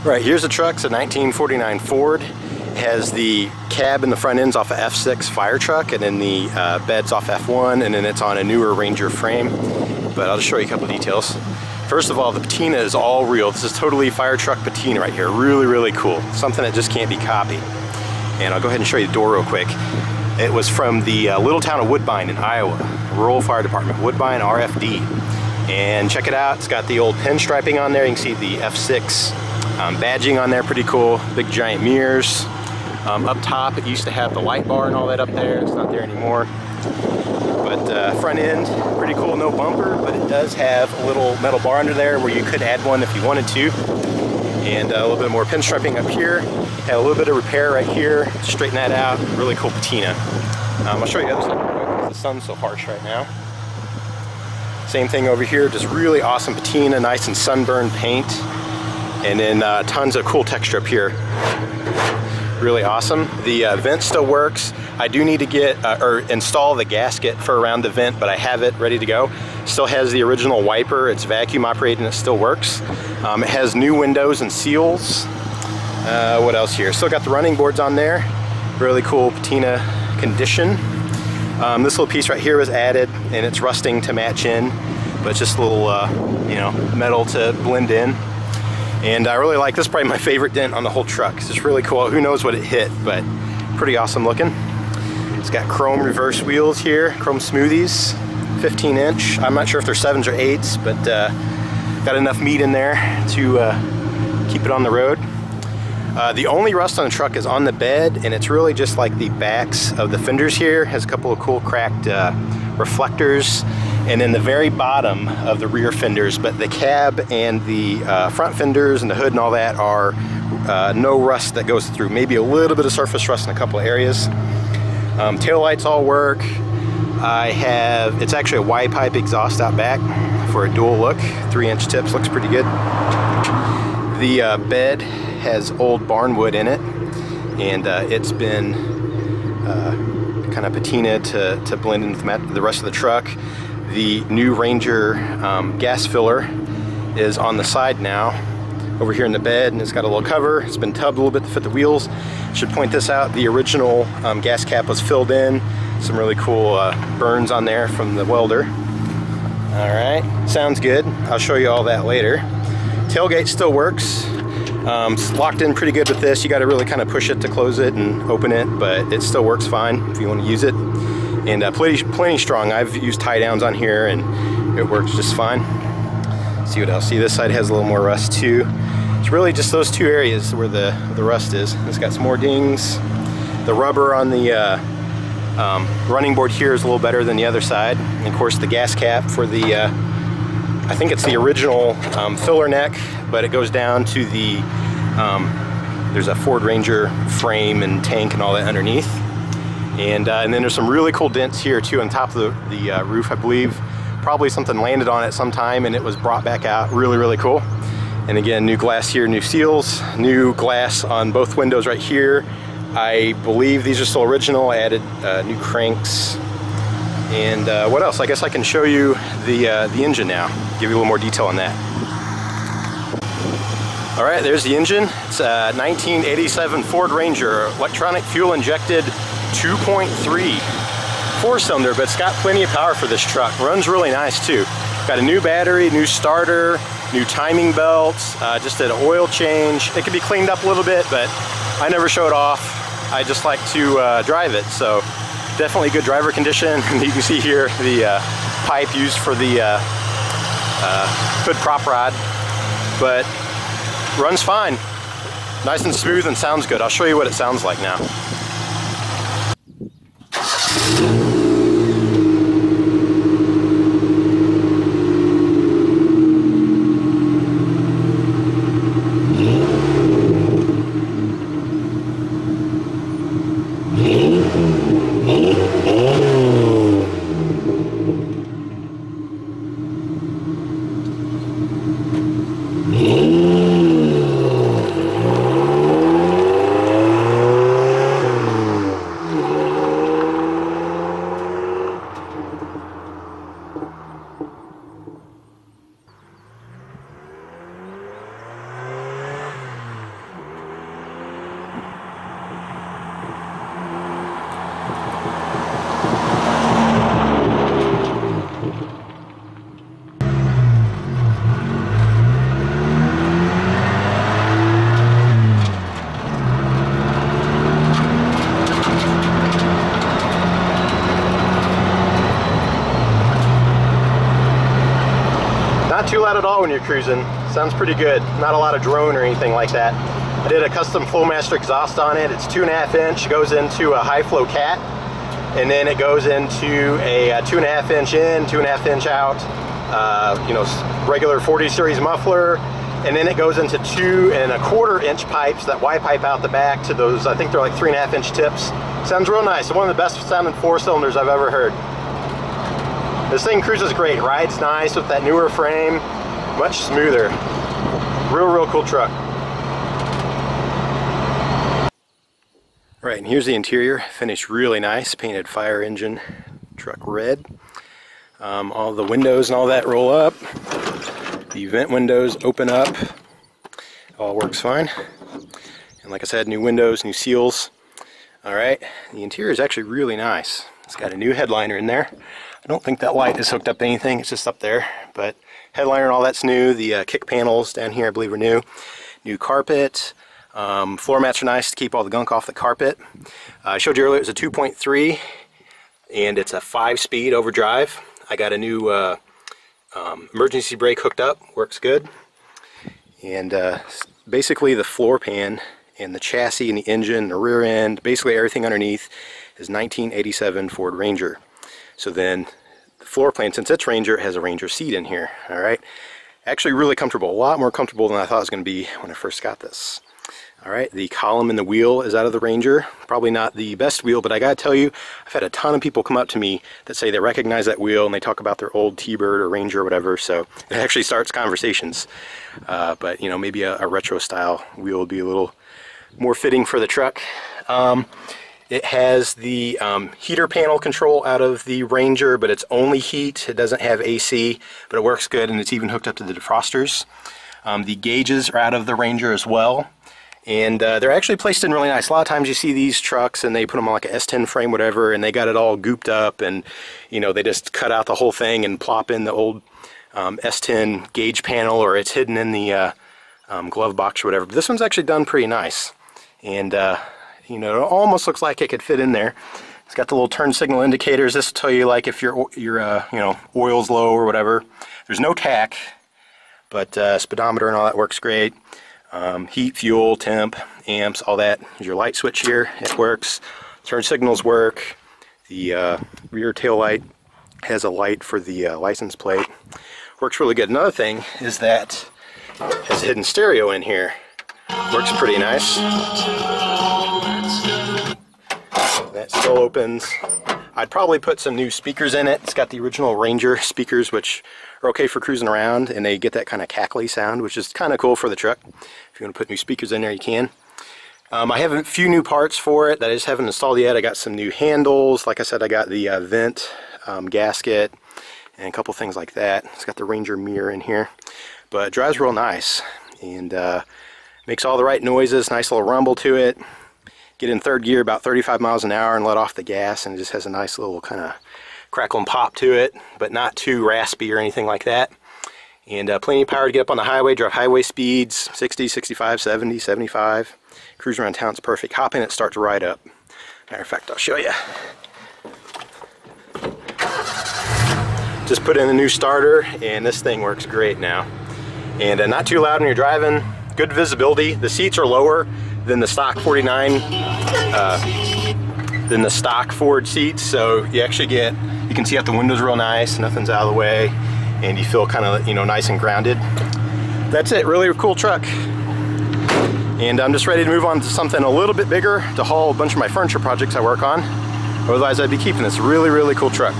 Right, here's the truck. It's a 1949 Ford. It has the cab and the front ends off a ex-firetruck, and then the bed's off F1, and then it's on a newer Ranger frame. But I'll just show you a couple details. First of all, the patina is all real. This is totally fire truck patina right here. Really, really cool. Something that just can't be copied. And I'll go ahead and show you the door real quick. It was from the little town of Woodbine in Iowa, rural fire department, Woodbine RFD. And check it out, it's got the old pinstriping on there. You can see the F6 badging on there, pretty cool. Big giant mirrors. Up top, it used to have the light bar and all that up there. It's not there anymore. But front end, pretty cool, no bumper, but it does have a little metal bar under there where you could add one if you wanted to. And a little bit more pinstriping up here. Had a little bit of repair right here. Straighten that out. Really cool patina. I'll show you the other side real quick because the sun's so harsh right now. Same thing over here. Just really awesome patina, nice and sunburned paint. And then tons of cool texture up here. Really awesome. The vent still works. I do need to get or install the gasket for around the vent, but I have it ready to go. Still has the original wiper. It's vacuum operated and it still works. It has new windows and seals. What else here? Still got the running boards on there. Really cool patina condition. This little piece right here was added and it's rusting to match in, but it's just a little you know, metal to blend in. And I really like this. Probably my favorite dent on the whole truck. It's just really cool. Who knows what it hit, but pretty awesome looking. It's got chrome reverse wheels here, chrome smoothies, 15-inch. I'm not sure if they're 7s or 8s, but got enough meat in there to keep it on the road. The only rust on the truck is on the bed, and it's really just like the backs of the fenders here. Has a couple of cool cracked reflectors, and then the very bottom of the rear fenders, but the cab and the front fenders and the hood and all that are no rust that goes through. Maybe a little bit of surface rust in a couple of areas. Tail lights all work. It's actually a Y-pipe exhaust out back for a dual look. 3-inch tips, looks pretty good. The bed has old barn wood in it, and it's been kind of patinaed to blend in with the rest of the truck. The new Ranger gas filler is on the side now over here in the bed, and it's got a little cover. It's been tubbed a little bit to fit the wheels. Should point this out, the original gas cap was filled in. Some really cool burns on there from the welder. All right, sounds good. I'll show you all that later. Tailgate still works. It's locked in pretty good with this. You got to really kind of push it to close it and open it, but it still works fine if you want to use it. And plenty strong. I've used tie downs on here and it works just fine. See what else? See, this side has a little more rust too. It's really just those two areas where the rust is. It's got some more dings. The rubber on the running board here is a little better than the other side. And of course the gas cap for the, I think it's the original filler neck, but it goes down to the, there's a Ford Ranger frame and tank and all that underneath. And then there's some really cool dents here too on top of the roof, I believe. Probably something landed on it sometime and it was brought back out. Really, really cool. And again, new glass here, new seals, new glass on both windows right here. I believe these are still original. I added new cranks. And what else? I guess I can show you the engine now. Give you a little more detail on that. All right, there's the engine. It's a 1987 Ford Ranger, electronic fuel injected 2.3 4-cylinder, but it's got plenty of power for this truck. Runs really nice too. Got a new battery, new starter, new timing belts, just did an oil change. It could be cleaned up a little bit, but I never show it off. I just like to drive it, so definitely good driver condition. You can see here the pipe used for the hood prop rod, but runs fine. Nice and smooth and sounds good. I'll show you what it sounds like now. too loud at all when you're cruising. Sounds pretty good. Not a lot of drone or anything like that. I did a custom Flowmaster exhaust on it. It's 2.5 inch, goes into a high flow cat, and then it goes into a 2.5 inch in, 2.5 inch out, you know, regular 40 series muffler, and then it goes into 2.25 inch pipes that Y pipe out the back to those, I think they're like 3.5 inch tips. Sounds real nice. One of the best sounding 4-cylinders I've ever heard. This thing cruises great, rides nice with that newer frame, much smoother. Real cool truck. Right, and here's the interior, finished really nice, painted fire engine, truck red. All the windows and all that roll up. The vent windows open up. All works fine. And like I said, new windows, new seals. All right, the interior is actually really nice. It's got a new headliner in there. I don't think that light is hooked up to anything, it's just up there. But headliner and all that's new. The kick panels down here I believe are new. New carpet. Floor mats are nice to keep all the gunk off the carpet. I showed you earlier it was a 2.3 and it's a 5-speed overdrive. I got a new emergency brake hooked up, works good. And basically the floor pan and the chassis and the engine, the rear end, basically everything underneath is 1987 Ford Ranger. So then the floor plan, since it's Ranger, it has a Ranger seat in here. All right, actually really comfortable, a lot more comfortable than I thought it was going to be when I first got this. All right, the column in the wheel is out of the Ranger. Probably not the best wheel, but I gotta tell you, I've had a ton of people come up to me that say they recognize that wheel and they talk about their old T-Bird or Ranger or whatever, so it actually starts conversations. But you know, maybe a retro style wheel would be a little more fitting for the truck. It has the heater panel control out of the Ranger, but it's only heat. It doesn't have AC, but it works good, and it's even hooked up to the defrosters. The gauges are out of the Ranger as well. And they're actually placed in really nice. A lot of times you see these trucks and they put them on like a S10 frame, whatever, and they got it all gooped up, and you know, they just cut out the whole thing and plop in the old S10 gauge panel, or it's hidden in the glove box or whatever. But this one's actually done pretty nice, and you know, it almost looks like it could fit in there. It's got the little turn signal indicators. This will tell you like if your you know, oil's low or whatever. There's no tach, but speedometer and all that works great. Heat, fuel, temp, amps, all that. There's your light switch here, it works. Turn signals work. The rear tail light has a light for the license plate. Works really good. Another thing is that it has a hidden stereo in here. Works pretty nice. That still opens. I'd probably put some new speakers in it. It's got the original Ranger speakers, which are okay for cruising around, and they get that kind of cackly sound, which is kind of cool for the truck. If you want to put new speakers in there, you can. I have a few new parts for it that I just haven't installed yet. I got some new handles. Like I said, I got the vent gasket and a couple things like that. It's got the Ranger mirror in here, but it drives real nice and makes all the right noises. Nice little rumble to it. Get in third gear about 35 miles an hour and let off the gas, and it just has a nice little kind of crackle and pop to it, but not too raspy or anything like that. And plenty of power to get up on the highway, drive highway speeds, 60, 65, 70, 75. Cruise around town, it's perfect. Hop in, it starts right up. Matter of fact, I'll show you. Just put in a new starter, and this thing works great now. And not too loud when you're driving, good visibility. The seats are lower than the stock 49, than the stock Ford seats, so you actually get, you can see out the windows real nice, nothing's out of the way, and you feel kind of, you know, nice and grounded. That's it, really cool truck. And I'm just ready to move on to something a little bit bigger to haul a bunch of my furniture projects I work on. Otherwise I'd be keeping this really cool truck.